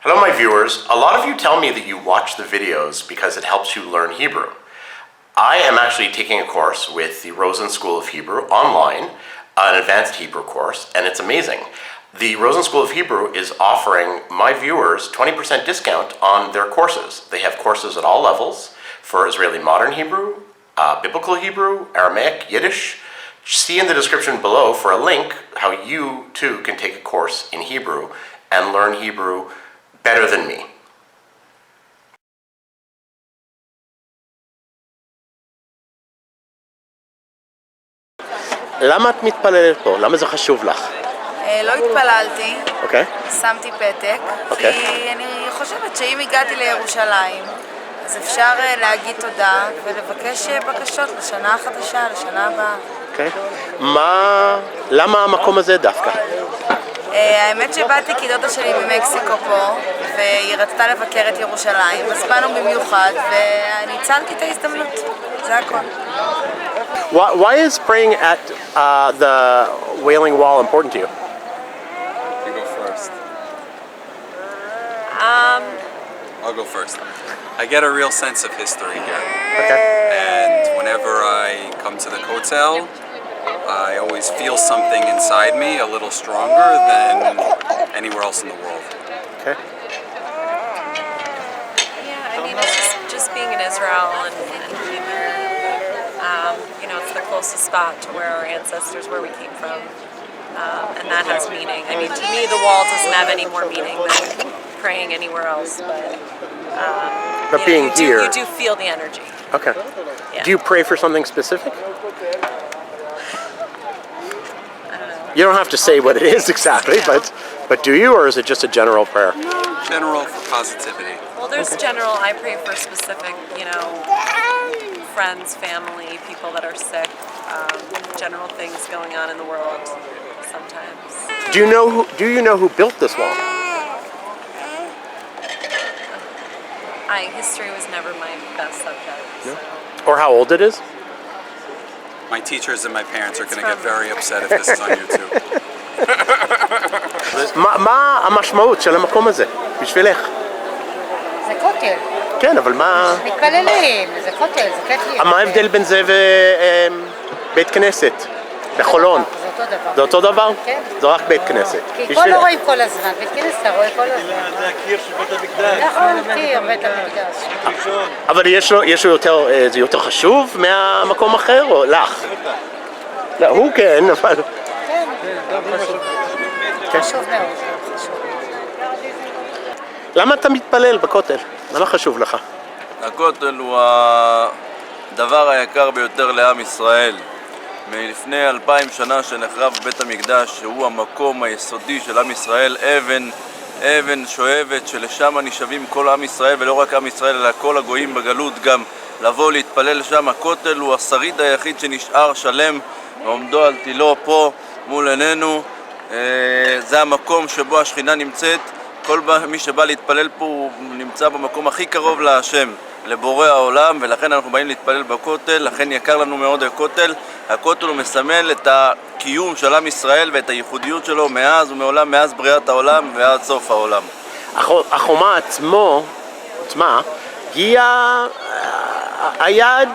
Hello, my viewers. A lot of you tell me that you watch the videos because it helps you learn Hebrew. I am actually taking a course with the Rosen School of Hebrew online, an advanced Hebrew course, and it's amazing. The Rosen School of Hebrew is offering my viewers 20% discount on their courses. They have courses at all levels for Israeli Modern Hebrew, Biblical Hebrew, Aramaic, Yiddish. See in the description below for a link how you too can take a course in Hebrew and learn Hebrew better than me. למה את מתפללת פה? למה זה חשוב לך? לא התפללתי, אוקיי. שמתי פתק, כי אני חושבת שאם הגעתי לירושלים, אז אפשר להגיד תודה ולבקש בקשות לשנה החדשה, לשנה הבאה. אוקיי. למה המקום הזה דווקא? האמת שבאתי כי דודה שלי במקסיקו פה, והיא רצתה לבקר את ירושלים, אז באנו במיוחד, ואני ניצלתי את ההזדמנות. זה הכל. Why is praying at the Wailing Wall important to you? You go first. I'll go first. I get a real sense of history here. Okay. And whenever I come to the Kotel, I always feel something inside me a little stronger than anywhere else in the world. Okay. Yeah, I mean, it's just being in Israel and being there. You know, it's the closest spot to where our ancestors, where we came from, and that has meaning. I mean, to me, the wall doesn't have any more meaning than praying anywhere else. But being here, you do feel the energy. Okay. Yeah. Do you pray for something specific? I don't know. You don't have to say what it is exactly, but do you, or is it just a general prayer? General for positivity. Well, there's general. I pray for specific, you know, friends, family, people that are sick, general things going on in the world sometimes. Do you know who built this wall? History was never my best subject. No? So. Or how old it is? My teachers and my parents are going to get very upset if this is on YouTube. מה המשמעות של המקום הזה בשבילך? זה כותל. כן, אבל מה... מתפללים, זה כותל, זה כיף לי. מה ההבדל בין זה ובית כנסת בחולון? זה אותו דבר. זה אותו דבר? כן. זה רק בית כנסת. כי פה לא רואים כל הזמן, בית כנסת אתה רואה כל הזמן. זה הקיר של בית המקדש. נכון, קיר, בית המקדש. אבל יש לו יותר, זה יותר חשוב מהמקום אחר או לך? לא, הוא כן, אבל... כן, חשוב מאוד, חשוב. למה אתה מתפלל בכותל? מה לא חשוב לך? הכותל הוא הדבר היקר ביותר לעם ישראל. מלפני 2000 שנה שנחרב בית המקדש, שהוא המקום היסודי של עם ישראל, אבן שואבת שלשם נשאבים כל עם ישראל, ולא רק עם ישראל אלא כל הגויים בגלות גם לבוא להתפלל שם. הכותל הוא השריד היחיד שנשאר שלם ועומדו על תילו פה מול עינינו. זה המקום שבו השכינה נמצאת. כל מי שבא להתפלל פה הוא נמצא במקום הכי קרוב להשם, לבורא העולם, ולכן אנחנו באים להתפלל בכותל. לכן יקר לנו מאוד הכותל. הכותל הוא מסמל את הקיום של עם ישראל ואת הייחודיות שלו מאז ומעולם, מאז בריאת העולם ועד סוף העולם. החומה עצמה היא היעד?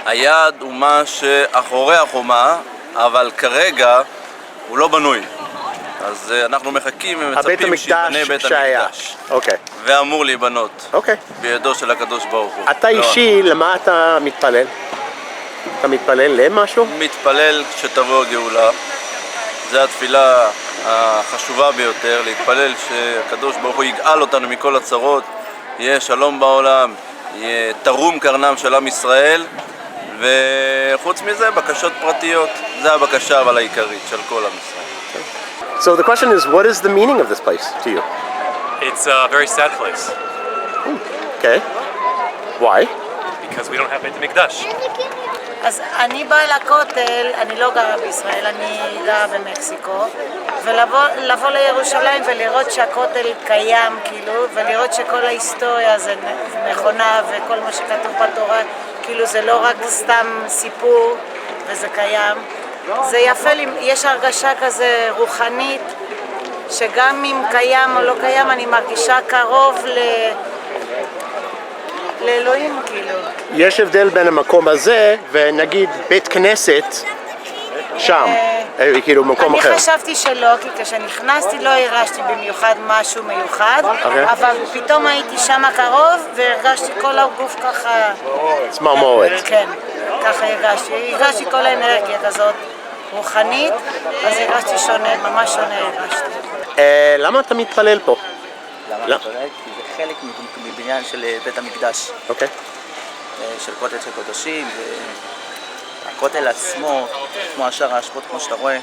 היעד הוא מה שאחורי החומה, אבל כרגע הוא לא בנוי. אז אנחנו מחכים ומצפים שיבנה בית המקדש. אוקיי. ואמור להיבנות. אוקיי. בידו של הקדוש ברוך הוא. אתה אישי, למה אתה מתפלל? אתה מתפלל למשהו? מתפלל שתבוא הגאולה. זו התפילה החשובה ביותר, להתפלל שהקדוש ברוך הוא יגאל אותנו מכל הצרות, יהיה שלום בעולם, יהיה תרום קרנם של עם ישראל, וחוץ מזה בקשות פרטיות. זו הבקשה אבל העיקרית של כל עם ישראל. So the question is, what is the meaning of this place to you? It's a very sad place. Okay. Why? Because we don't have Beit HaMikdash. אז אני באה לכותל, אני לא גרה בישראל, אני גרה במקסיקו, ולבוא לירושלים ולראות שהכותל קיים, כאילו, ולראות שכל ההיסטוריה זה נכונה, וכל מה שכתוב בתורה, כאילו זה לא רק סתם סיפור, וזה קיים. זה יפה לי, יש הרגשה כזה רוחנית, שגם אם קיים או לא קיים, אני מרגישה קרוב לאלוהים, כאילו. יש הבדל בין המקום הזה ונגיד בית כנסת שם, כאילו במקום אחר. אני חשבתי שלא, כי כשנכנסתי לא הרגשתי במיוחד משהו מיוחד, אבל פתאום הייתי שם קרוב והרגשתי כל הגוף ככה... צמרמורת. כן, ככה הרגשתי כל האנרגיה הזאת רוחנית, אז הרגשתי שונה, ממש שונה הרגשתי. למה אתה מתפלל פה? למה אני מתפלל? כי זה חלק מבניין של בית המקדש. אוקיי. של כותל של קודשים, והכותל עצמו, כמו השער האשפות, כמו שאתה רואה,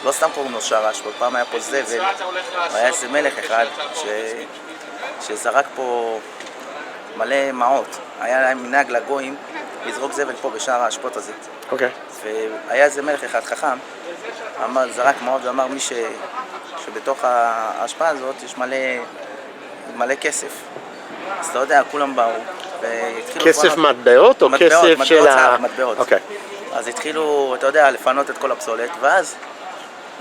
לא סתם קוראים לו שער האשפות, פעם היה פה זבל, והיה איזה מלך אחד שזרק פה מלא מעות. היה להם מנהג לגויים לזרוק זבל פה בשער האשפות הזה. אוקיי. והיה איזה מלך אחד חכם, זרק מעות ואמר מי שבתוך ההשפעה הזאת יש מלא כסף. אז אתה יודע, כולם באו. כסף מטבעות או כסף של ה... מטבעות. אוקיי. אז התחילו, אתה יודע, לפנות את כל הפסולת, ואז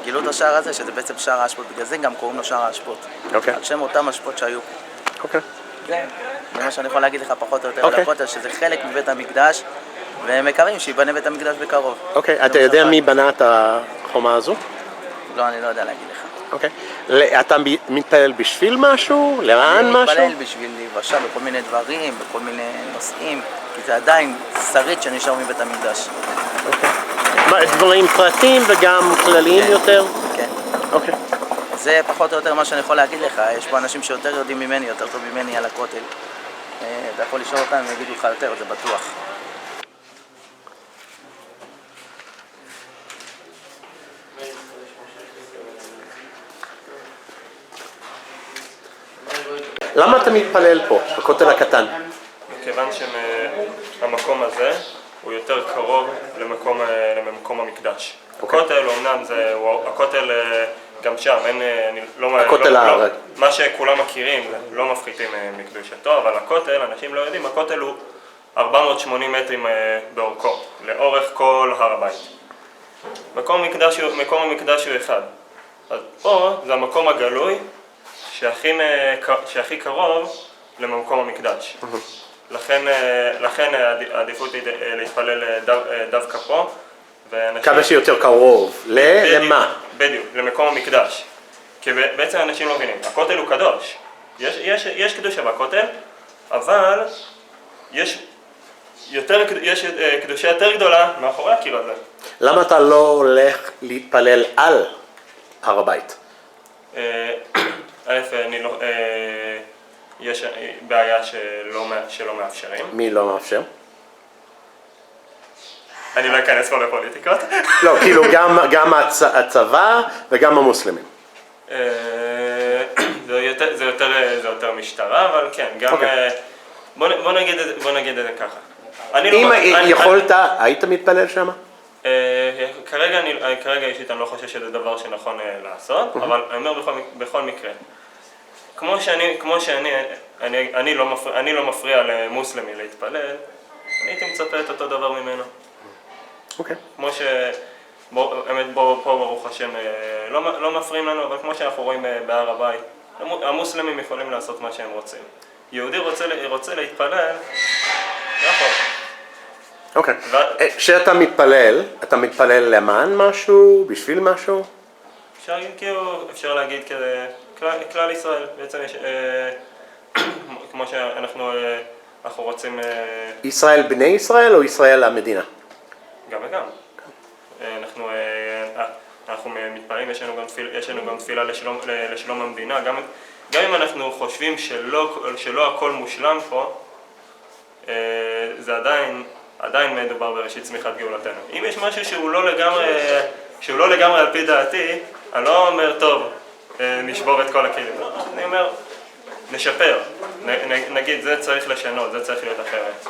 גילו את השער הזה, שזה בעצם שער האשפות. בגלל זה גם קוראים לו שער האשפות. אוקיי. על שם אותם אשפות שהיו. אוקיי. זה מה שאני יכול להגיד לך פחות או יותר על הכותל, שזה חלק מבית המקדש, והם מקווים שיבנה בית המקדש בקרוב. אוקיי, אתה יודע מי בנה את החומה הזו? לא, אני לא יודע להגיד לך. אוקיי. אתה מתפלל בשביל משהו? למען משהו? אני מתפלל בשביל להיוושע בכל מיני דברים, בכל מיני נושאים, כי זה עדיין שריד שנשאר מבית המקדש. אוקיי. דברים פרטיים וגם כלליים יותר? כן. אוקיי. זה פחות או יותר מה שאני יכול להגיד לך, יש פה אנשים שיותר יודעים ממני, יותר טוב ממני על הכותל. אתה יכול לשאול אותם, הם יגידו לך יותר, זה בטוח. למה אתה מתפלל פה, בכותל הקטן? מכיוון שהמקום הזה הוא יותר קרוב למקום המקדש. הכותל אומנם זה, הכותל גם שם, הכותל הארץ. מה שכולם מכירים, לא מפחיתים מקדושתו, אבל הכותל, אנשים לא יודעים, הכותל הוא 480 מטרים באורכו, לאורך כל הר הבית. מקום המקדש הוא אחד. אז פה זה המקום הגלוי שהכי קרוב למקום המקדש. לכן העדיפות היא להתפלל דווקא פה. כמה שיותר קרוב, למה? בדיוק, למקום המקדש. כי בעצם אנשים לא מבינים, הכותל הוא קדוש. יש קדושה בכותל, אבל יש קדושה יותר גדולה מאחורי הקיר הזה. למה אתה לא הולך להתפלל על הר הבית? יש בעיה שלא מאפשרים. מי לא מאפשר? אני לא אכנס פה לפוליטיקות. לא, כאילו גם הצבא וגם המוסלמים. זה יותר משטרה, אבל כן, גם... בוא נגיד את זה ככה. אם יכולת, היית מתפלל שם? כרגע אישית אני לא חושב שזה דבר שנכון לעשות, אבל אני אומר בכל מקרה. כמו שאני לא מפריע למוסלמי להתפלל, אני הייתי מצפה את אותו דבר ממנו. אוקיי. כמו באמת פה ברוך השם לא מפריעים לנו, אבל כמו שאנחנו רואים בהר הבית, המוסלמים יכולים לעשות מה שהם רוצים. יהודי רוצה להתפלל, נכון. אוקיי. כשאתה מתפלל, אתה מתפלל למען משהו, בשביל משהו? אפשר להגיד כלל ישראל, בעצם יש, כמו שאנחנו רוצים... ישראל בני ישראל או ישראל המדינה? גם וגם. אנחנו מתפללים, יש לנו גם תפילה לשלום המדינה, גם אם אנחנו חושבים שלא הכל מושלם פה, זה עדיין מדובר בראשית צמיחת גאולתנו. אם יש משהו שהוא לא לגמרי על פי דעתי, אני לא אומר טוב, נשבור את כל הכלים. אני אומר, נשפר, נגיד זה צריך לשנות, זה צריך להיות אחרת.